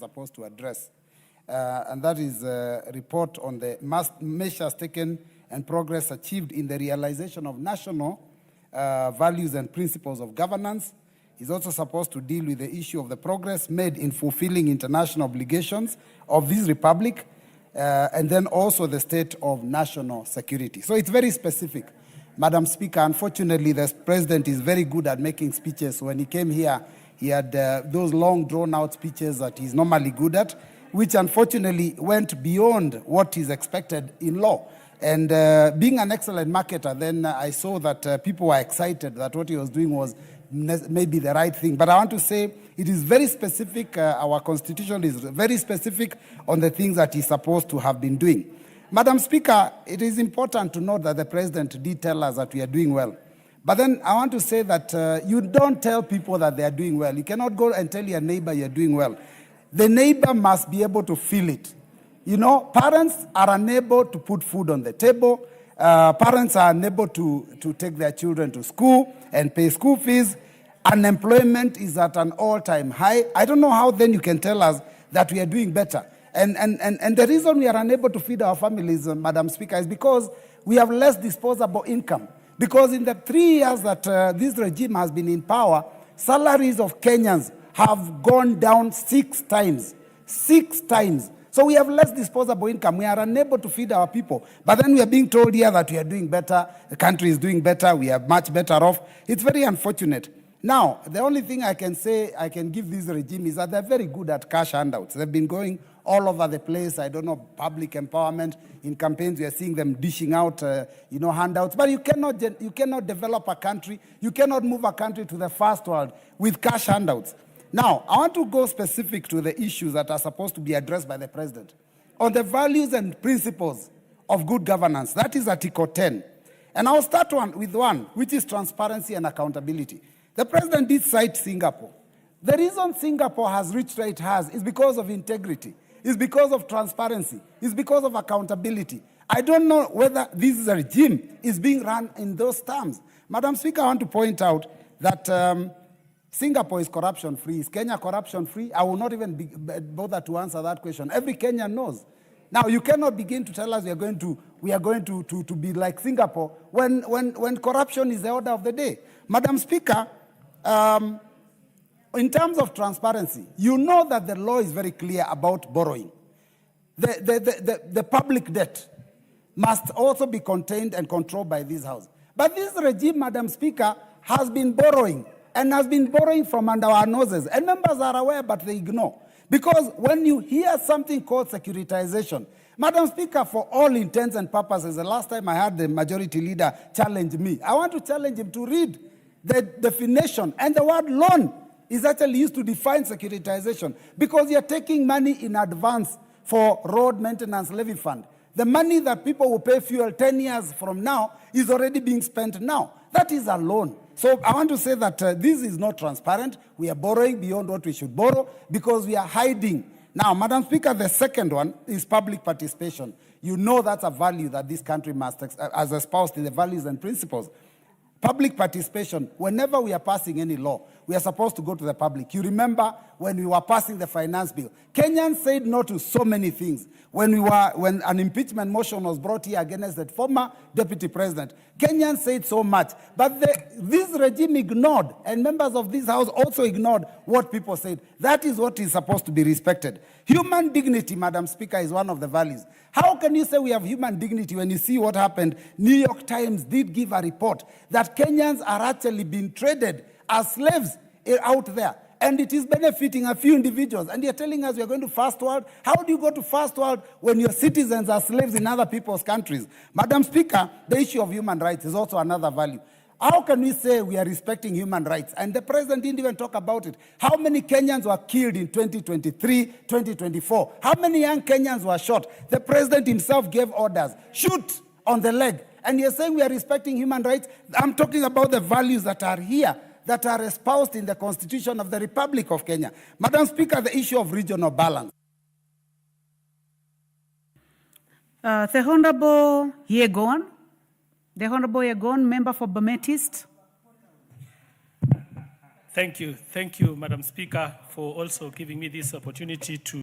supposed to address, and that is a report on the measures taken and progress achieved in the realization of national values and principles of governance. He's also supposed to deal with the issue of the progress made in fulfilling international obligations of this republic, and then also the state of national security. So it's very specific. Madam Speaker, unfortunately, the president is very good at making speeches. When he came here, he had those long, drawn-out speeches that he's normally good at, which unfortunately went beyond what is expected in law. And being an excellent marketer, then I saw that people were excited that what he was doing was maybe the right thing. But I want to say it is very specific. Our constitution is very specific on the things that he's supposed to have been doing. Madam Speaker, it is important to note that the president did tell us that we are doing well. But then I want to say that you don't tell people that they are doing well. You cannot go and tell your neighbor you're doing well. The neighbor must be able to feel it. You know, parents are unable to put food on the table. Parents are unable to take their children to school and pay school fees. Unemployment is at an all-time high. I don't know how then you can tell us that we are doing better. And the reason we are unable to feed our families, Madam Speaker, is because we have less disposable income. Because in the 3 years that this regime has been in power, salaries of Kenyans have gone down 6 times. 6 times. So we have less disposable income. We are unable to feed our people. But then we are being told here that we are doing better. The country is doing better. We are much better off. It's very unfortunate. Now, the only thing I can say I can give this regime is that they're very good at cash handouts. They've been going all over the place. I don't know, public empowerment. In campaigns, we are seeing them dishing out, handouts. But you cannot develop a country. You cannot move a country to the first world with cash handouts. Now, I want to go specific to the issues that are supposed to be addressed by the president. On the values and principles of good governance, that is Article 10. And I'll start with one, which is transparency and accountability. The president did cite Singapore. The reason Singapore has reached where it has is because of integrity. It's because of transparency. It's because of accountability. I don't know whether this regime is being run in those terms. Madam Speaker, I want to point out that Singapore is corruption-free. Is Kenya corruption-free? I will not even bother to answer that question. Every Kenyan knows. Now, you cannot begin to tell us we are going to be like Singapore when corruption is the order of the day. Madam Speaker, in terms of transparency, you know that the law is very clear about borrowing. The public debt must also be contained and controlled by this House. But this regime, Madam Speaker, has been borrowing and has been borrowing from under our noses. And members are aware, but they ignore. Because when you hear something called securitization, Madam Speaker, for all intents and purposes, the last time I heard the majority leader challenge me, I want to challenge him to read the definition. And the word loan is actually used to define securitization because you're taking money in advance for road maintenance levy fund. The money that people will pay fuel 10 years from now is already being spent now. That is a loan. So I want to say that this is not transparent. We are borrowing beyond what we should borrow because we are hiding. Now, Madam Speaker, the second one is public participation. You know that's a value that this country must, as espoused in the values and principles. Public participation, whenever we are passing any law, we are supposed to go to the public. You remember when we were passing the finance bill, Kenyans said no to so many things. When an impeachment motion was brought here against the former deputy president, Kenyans said so much. But this regime ignored, and members of this House also ignored what people said. That is what is supposed to be respected. Human dignity, Madam Speaker, is one of the values. How can you say we have human dignity when you see what happened? New York Times did give a report that Kenyans are actually being traded as slaves out there. And it is benefiting a few individuals. And you're telling us we're going to first world? How do you go to first world when your citizens are slaves in other people's countries? Madam Speaker, the issue of human rights is also another value. How can we say we are respecting human rights? And the president didn't even talk about it. How many Kenyans were killed in 2023, 2024? How many young Kenyans were shot? The president himself gave orders. Shoot on the leg. And you're saying we are respecting human rights? I'm talking about the values that are here, that are espoused in the Constitution of the Republic of Kenya. Madam Speaker, the issue of regional balance. The Honorable Yegon. The Honorable Yegon, member for Bomet East. Thank you, Madam Speaker, for also giving me this opportunity to